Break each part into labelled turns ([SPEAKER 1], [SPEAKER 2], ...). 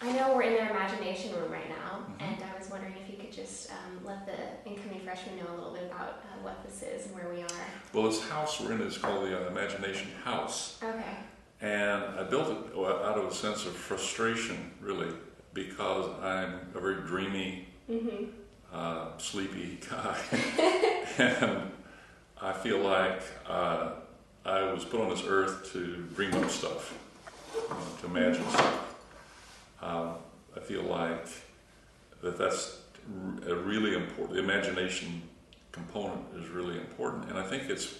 [SPEAKER 1] I know we're in their imagination room right now, and I was wondering if you could just let the incoming freshmen know a little bit about what this is and where we are.
[SPEAKER 2] Well, this house we're in is called the Imagination House.
[SPEAKER 1] Okay.
[SPEAKER 2] And I built it out of a sense of frustration, really, because I'm a very dreamy, sleepy guy. And I feel like I was put on this earth to dream up stuff, to imagine stuff. I feel like that's a really important, the imagination component is really important. And I think it's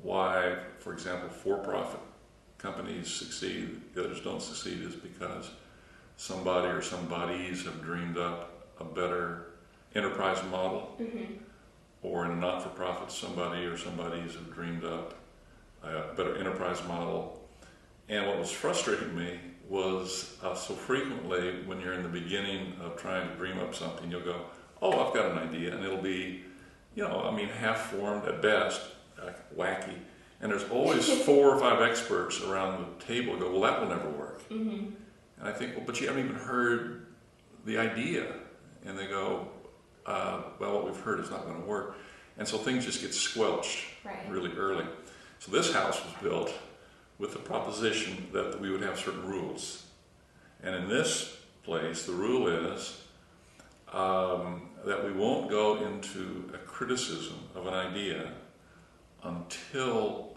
[SPEAKER 2] why, for example, for-profit companies succeed, the others don't succeed, is because somebody or some bodies have dreamed up a better enterprise model, or in a not-for-profit, somebody or some bodies have dreamed up a better enterprise model. And what was frustrating me was so frequently when you're in the beginning of trying to dream up something, you'll go, oh, I've got an idea, and it'll be, half-formed at best, wacky. And there's always 4 or 5 experts around the table who go, well, that will never work. And I think, well, but you haven't even heard the idea. And they go, well, what we've heard is not going to work. And so things just get squelched really early. So this house was built with the proposition that we would have certain rules. And in this place, the rule is that we won't go into a criticism of an idea until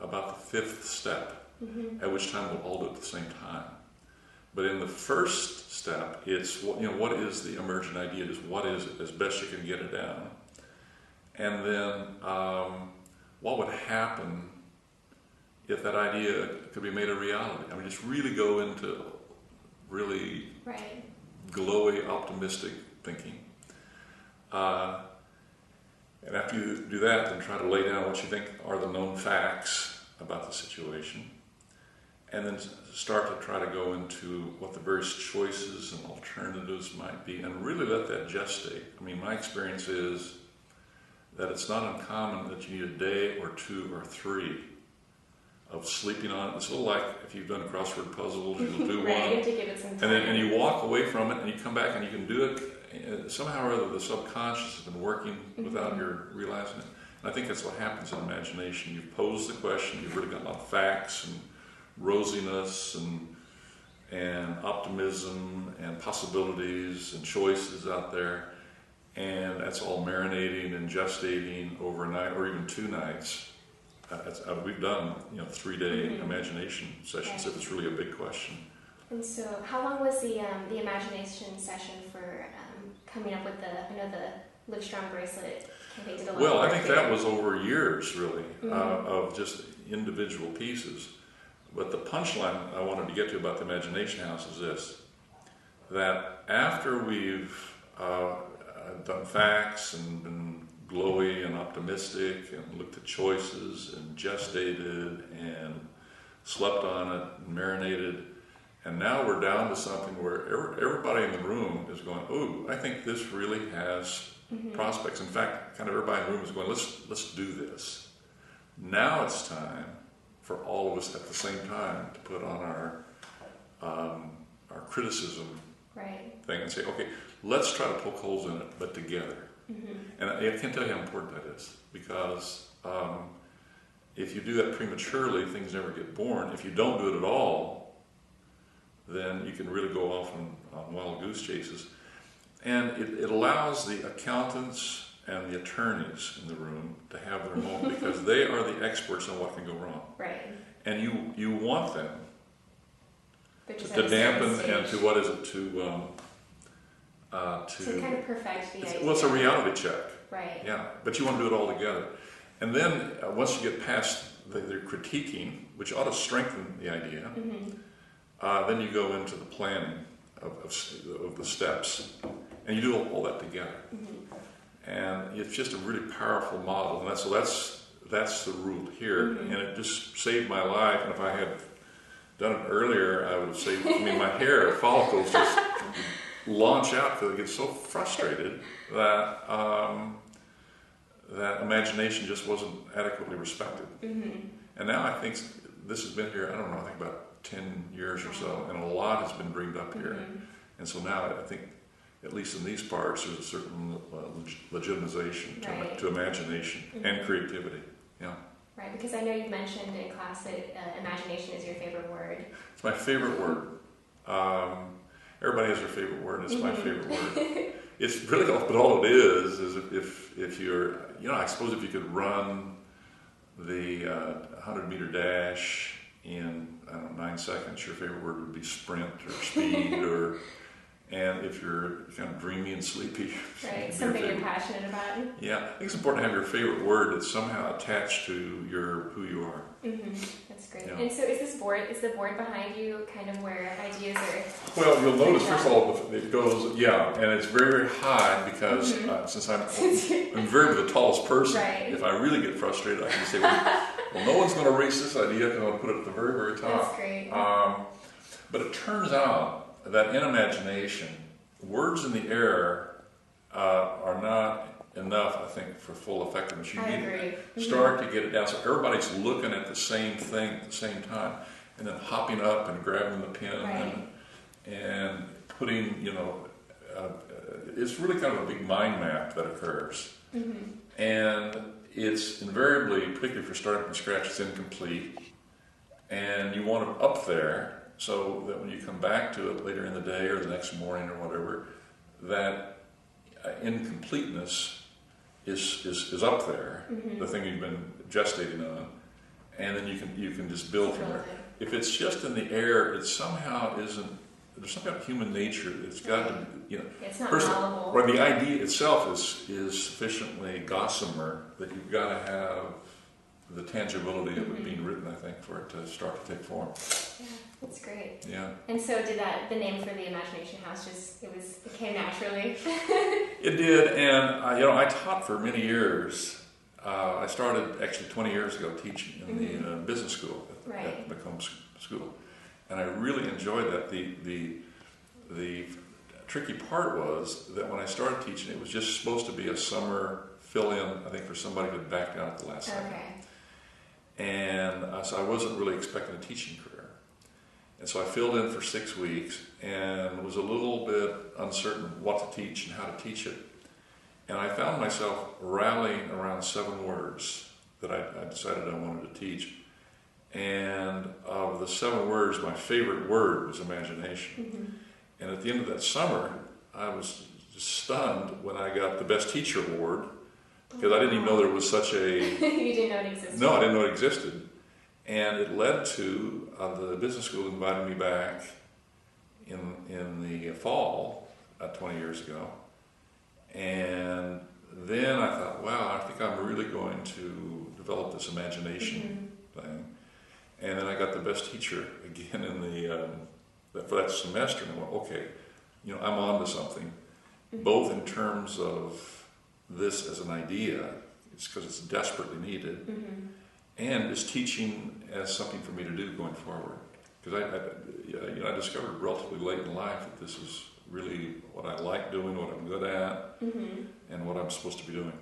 [SPEAKER 2] about the 5th step, at which time we'll all do it at the same time. But in the first step, it's what is the emergent idea? Just what is it, as best you can get it down. And then what would happen if that idea could be made a reality? I mean, just really go into really glowy, optimistic thinking. And after you do that, then try to lay down what you think are the known facts about the situation. And then start to try to go into what the various choices and alternatives might be, and really let that gestate. I mean, my experience is that it's not uncommon that you need a day or 2 or 3 of sleeping on it. It's a little like if you've done crossword puzzles, you'll do one,
[SPEAKER 1] You have to give it some time.
[SPEAKER 2] and you walk away from it, and you come back and you can do it. Somehow or other, the subconscious has been working without your realizing it. And I think that's what happens in imagination. You've posed the question, you've really got a lot of facts and rosiness and optimism and possibilities and choices out there, and that's all marinating and gestating over a night or even 2 nights. We've done 3-day imagination sessions if it's really a big question.
[SPEAKER 1] And so, how long was the imagination session for coming up with the Live Strong bracelet? They did a lot
[SPEAKER 2] Well,
[SPEAKER 1] of
[SPEAKER 2] I
[SPEAKER 1] work
[SPEAKER 2] think
[SPEAKER 1] there.
[SPEAKER 2] that was over years, really, of just individual pieces. But the punchline I wanted to get to about the Imagination House is this: that after we've done facts and been glowy and optimistic and looked at choices and gestated and slept on it and marinated, and now we're down to something where everybody in the room is going, "Ooh, I think this really has prospects." In fact, kind of everybody in the room is going, "Let's do this." Now it's time for all of us at the same time to put on our criticism thing and say, "Okay, let's try to poke holes in it, but together." And I can't tell you how important that is, because if you do that prematurely, things never get born. If you don't do it at all, then you can really go off on wild goose chases. And it allows the accountants and the attorneys in the room to have their moment, because they are the experts on what can go wrong.
[SPEAKER 1] Right.
[SPEAKER 2] And you want them
[SPEAKER 1] to
[SPEAKER 2] dampen and to what is it
[SPEAKER 1] to kind of perfect the idea.
[SPEAKER 2] Well, it's a reality check.
[SPEAKER 1] Right.
[SPEAKER 2] Yeah, but you want to do it all together. And then once you get past the critiquing, which ought to strengthen the idea, then you go into the planning of the steps, and you do all that together. And it's just a really powerful model, and that's the rule here. And it just saved my life. And if I had done it earlier, I would have saved. I mean, my hair follicles just launch out because I get so frustrated that that imagination just wasn't adequately respected. And now I think this has been here, I don't know, I think about 10 years or so, and a lot has been dreamed up here. And so now I think, at least in these parts, there's a certain legitimization to imagination and creativity. Yeah.
[SPEAKER 1] Right, because I know you've mentioned in class that imagination is your favorite word.
[SPEAKER 2] It's my favorite word. Everybody has their favorite word, and it's my favorite word. It's really all it is if you're, I suppose if you could run the 100-meter dash in, 9 seconds, your favorite word would be sprint or speed, and if you're kind of dreamy and sleepy.
[SPEAKER 1] Right, something you're passionate about.
[SPEAKER 2] Yeah, I think it's important to have your favorite word that's somehow attached to who you are.
[SPEAKER 1] That's great.
[SPEAKER 2] Yeah.
[SPEAKER 1] And so is the board behind you kind of where ideas are?
[SPEAKER 2] Well, you'll notice, first of all, it goes, and it's very, very high because since I'm very the tallest person, if I really get frustrated, I can say, well no one's going to erase this idea because I'm going to put it at the very, very top.
[SPEAKER 1] That's great.
[SPEAKER 2] But it turns out that in imagination, words in the air are not enough, I think, for full effectiveness. You need to start to get it down so everybody's looking at the same thing at the same time, and then hopping up and grabbing the pen and putting, it's really kind of a big mind map that occurs. And it's invariably, particularly if you're starting from scratch, it's incomplete, and you want it up there so that when you come back to it later in the day or the next morning or whatever, that incompleteness is up there, the thing you've been gestating on, and then you can just build from there. If it's just in the air, it somehow isn't. There's some kind of human nature. It's got to be,
[SPEAKER 1] It's not malleable.
[SPEAKER 2] Or the idea itself is sufficiently gossamer that you've got to have the tangibility of it being written, I think, for it to start to take form.
[SPEAKER 1] Yeah, that's great.
[SPEAKER 2] Yeah.
[SPEAKER 1] And so did the name for the Imagination House it came naturally?
[SPEAKER 2] It did, and I taught for many years. I started actually 20 years ago teaching in the business school at Macomb School, and I really enjoyed that. The tricky part was that when I started teaching, it was just supposed to be a summer fill-in, I think, for somebody who had backed out at the last second. And so I wasn't really expecting a teaching career. And so I filled in for 6 weeks and was a little bit uncertain what to teach and how to teach it. And I found myself rallying around 7 words that I decided I wanted to teach. And of the 7 words, my favorite word was imagination. And at the end of that summer, I was stunned when I got the Best Teacher Award, because I didn't even know there was such a...
[SPEAKER 1] You didn't know it existed?
[SPEAKER 2] No, I didn't know it existed. And it led to the business school inviting me back in the fall, 20 years ago. And then I thought, wow, I think I'm really going to develop this imagination thing. And then I got the Best Teacher again for that semester, and I went, okay, I'm on to something, both in terms of this as an idea, it's because it's desperately needed, and as teaching as something for me to do going forward. Because I discovered relatively late in life that this is really what I like doing, what I'm good at, and what I'm supposed to be doing.